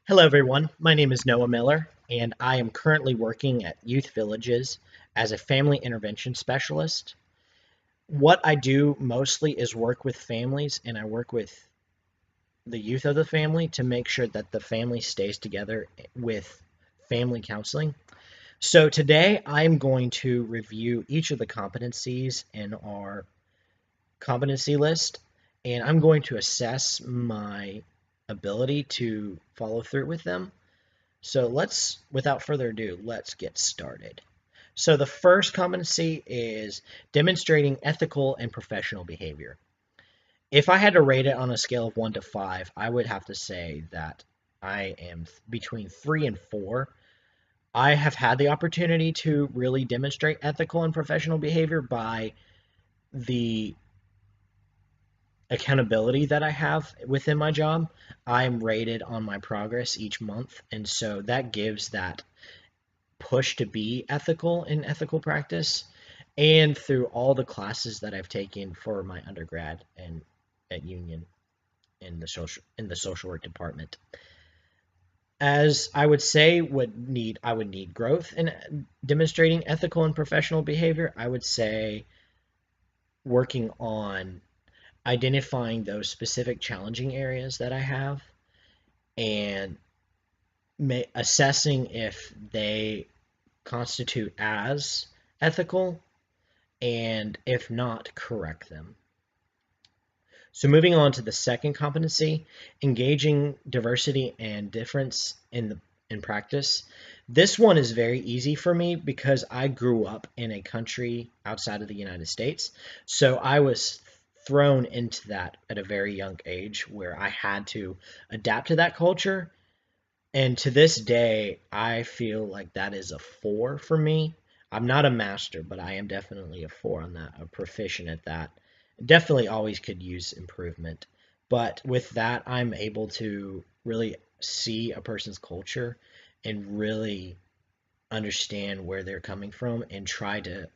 Hello, everyone. My name is Noah Miller, and I am currently working at Youth Villages as a family intervention specialist. What I do mostly is work with families, and I work with the youth of the family to make sure that the family stays together with family counseling. So, today I'm going to review each of the competencies in our competency list, and I'm going to assess my ability to follow through with them. So without further ado, let's get started. So the first competency is demonstrating ethical and professional behavior. If I had to rate it on a scale of 1 to 5, I would have to say that I am between 3 and 4. I have had the opportunity to really demonstrate ethical and professional behavior by the accountability that I have within my job. I'm rated on my progress each month, and so that gives that push to be ethical in ethical practice and through all the classes that I've taken for my undergrad and at Union in the social work department. As I would say I would need growth in demonstrating ethical and professional behavior. I would say working on identifying those specific challenging areas that I have and assessing if they constitute as ethical, and if not, correct them. So moving on to the second competency, engaging diversity and difference in practice. This one is very easy for me because I grew up in a country outside of the United States. So I was thrown into that at a very young age where I had to adapt to that culture. And to this day, I feel like that is a 4 for me. I'm not a master, but I am definitely a 4 on that, a proficient at that. Definitely always could use improvement. But with that, I'm able to really see a person's culture and really understand where they're coming from and try to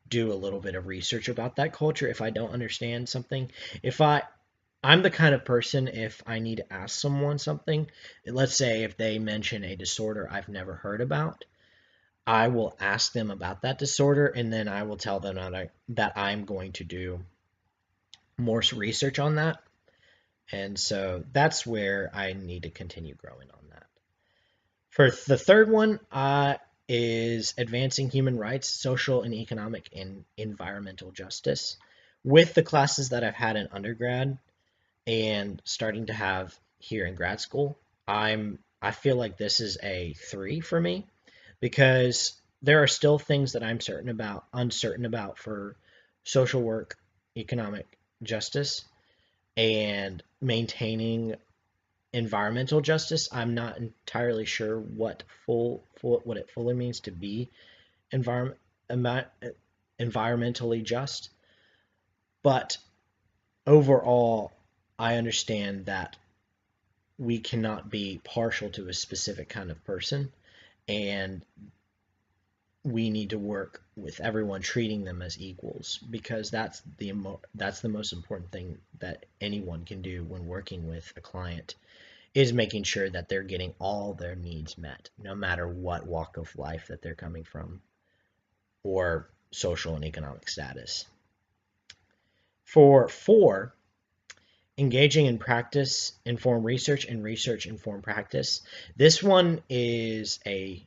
do a little bit of research about that culture if I don't understand something. If I'm the kind of person, if I need to ask someone something, let's say if they mention a disorder I've never heard about, I will ask them about that disorder and then I will tell them that I'm going to do more research on that. And so that's where I need to continue growing on that. For the third one, is advancing human rights, social and economic and environmental justice. With the classes that I've had in undergrad, and starting to have here in grad school, I feel like this is a 3 for me because there are still things that I'm uncertain about for social work, economic justice, and maintaining environmental justice. I'm not entirely sure what it fully means to be environment environmentally just, but overall, I understand that we cannot be partial to a specific kind of person, and we need to work with everyone, treating them as equals, because that's the most important thing that anyone can do when working with a client is making sure that they're getting all their needs met, no matter what walk of life that they're coming from or social and economic status. For 4, engaging in practice inform research and research inform practice. This one is a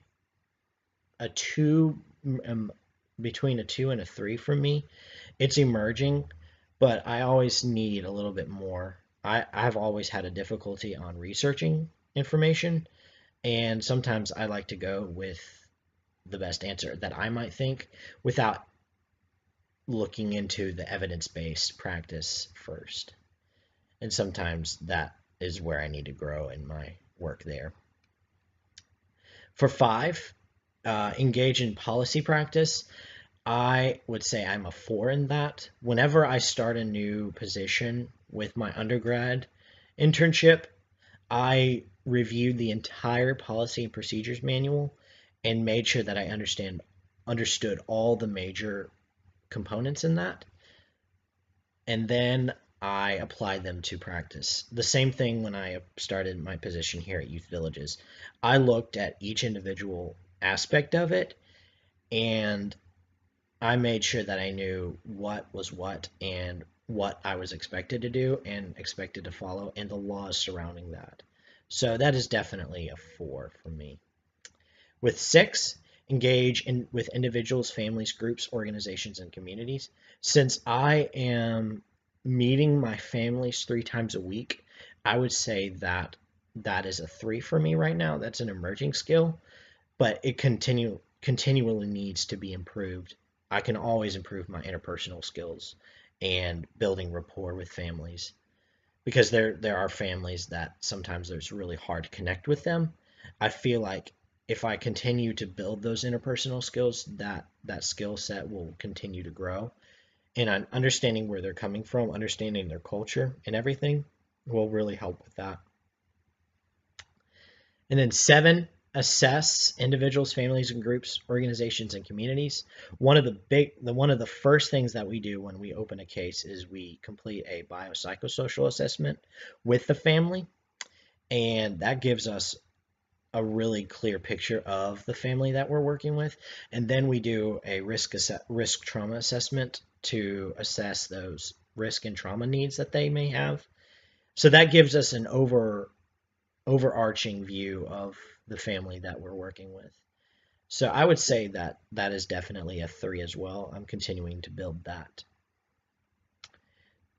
2, between a 2 and a 3 for me. It's emerging, but I always need a little bit more. I've always had a difficulty on researching information, and sometimes I like to go with the best answer that I might think without looking into the evidence-based practice first. And sometimes that is where I need to grow in my work there. For 5, engage in policy practice. I would say I'm a 4 in that. Whenever I start a new position with my undergrad internship, I reviewed the entire policy and procedures manual and made sure that I understood all the major components in that. And then I applied them to practice. The same thing when I started my position here at Youth Villages. I looked at each individual aspect of it, and I made sure that I knew what was what and what I was expected to do and expected to follow and the laws surrounding that. So that is definitely a 4 for me. With 6, engage with individuals, families, groups, organizations, and communities. Since I am meeting my families 3 times a week, I would say that that is a 3 for me right now. That's an emerging skill, but it continually needs to be improved. I can always improve my interpersonal skills and building rapport with families because there are families that sometimes it's really hard to connect with them. I feel like if I continue to build those interpersonal skills, that skill set will continue to grow. And I'm understanding where they're coming from, understanding their culture and everything will really help with that. And then 7, assess individuals, families, and groups, organizations, and communities. One of the first things that we do when we open a case is we complete a biopsychosocial assessment with the family, and that gives us a really clear picture of the family that we're working with. And then we do a risk trauma assessment to assess those risk and trauma needs that they may have. So that gives us an overarching view of the family that we're working with. So I would say that that is definitely a 3 as well. I'm continuing to build that.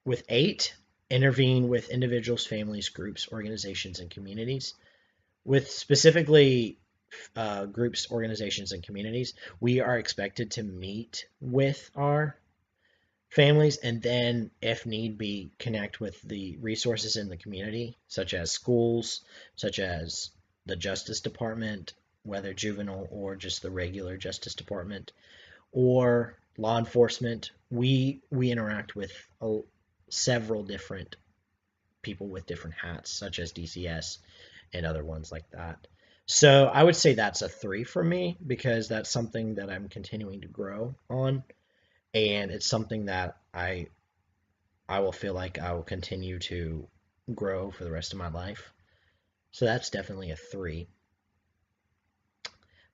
With 8, intervene with individuals, families, groups, organizations, and communities. With specifically groups, organizations, and communities, we are expected to meet with our families and then, if need be, connect with the resources in the community, such as schools, such as the Justice Department, whether juvenile or just the regular Justice Department, or law enforcement. We interact with several different people with different hats, such as DCS and other ones like that. So I would say that's a 3 for me because that's something that I'm continuing to grow on, and it's something that I will feel like I will continue to grow for the rest of my life. So that's definitely a 3.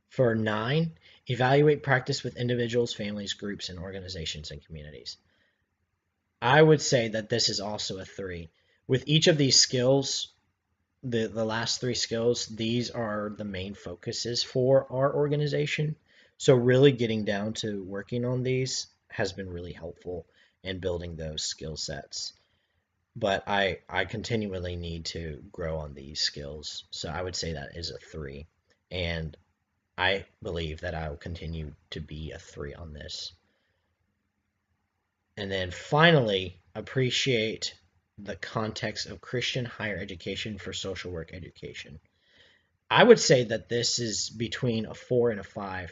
For 9, evaluate practice with individuals, families, groups, and organizations and communities. I would say that this is also a 3. With each of these skills, the last 3 skills, these are the main focuses for our organization. So really getting down to working on these has been really helpful in building those skill sets. But I continually need to grow on these skills. So I would say that is a 3. And I believe that I will continue to be a 3 on this. And then finally, appreciate the context of Christian higher education for social work education. I would say that this is between a 4 and a 5.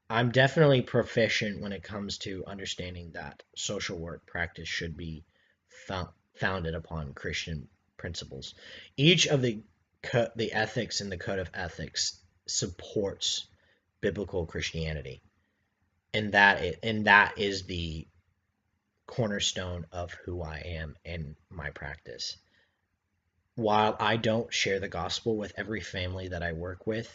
I'm definitely proficient when it comes to understanding that social work practice should be founded upon Christian principles. Each of the ethics in the code of ethics supports biblical Christianity, and that is the cornerstone of who I am and my practice. While I don't share the gospel with every family that I work with,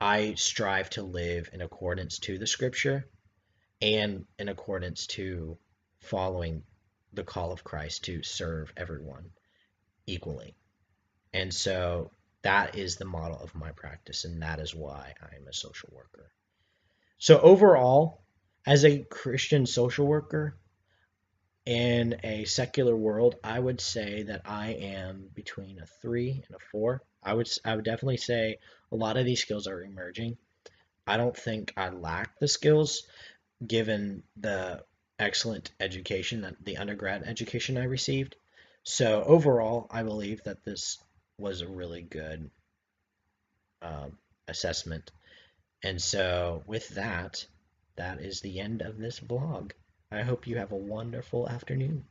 I strive to live in accordance to the scripture and in accordance to following the call of Christ to serve everyone equally. And so that is the model of my practice, and that is why I am a social worker. So overall, as a Christian social worker in a secular world, I would say that I am between a 3 and a 4. I would definitely say a lot of these skills are emerging. I don't think I lack the skills given the excellent education, that the undergrad education I received. So overall, I believe that this was a really good assessment. And so with that, that is the end of this vlog. I hope you have a wonderful afternoon.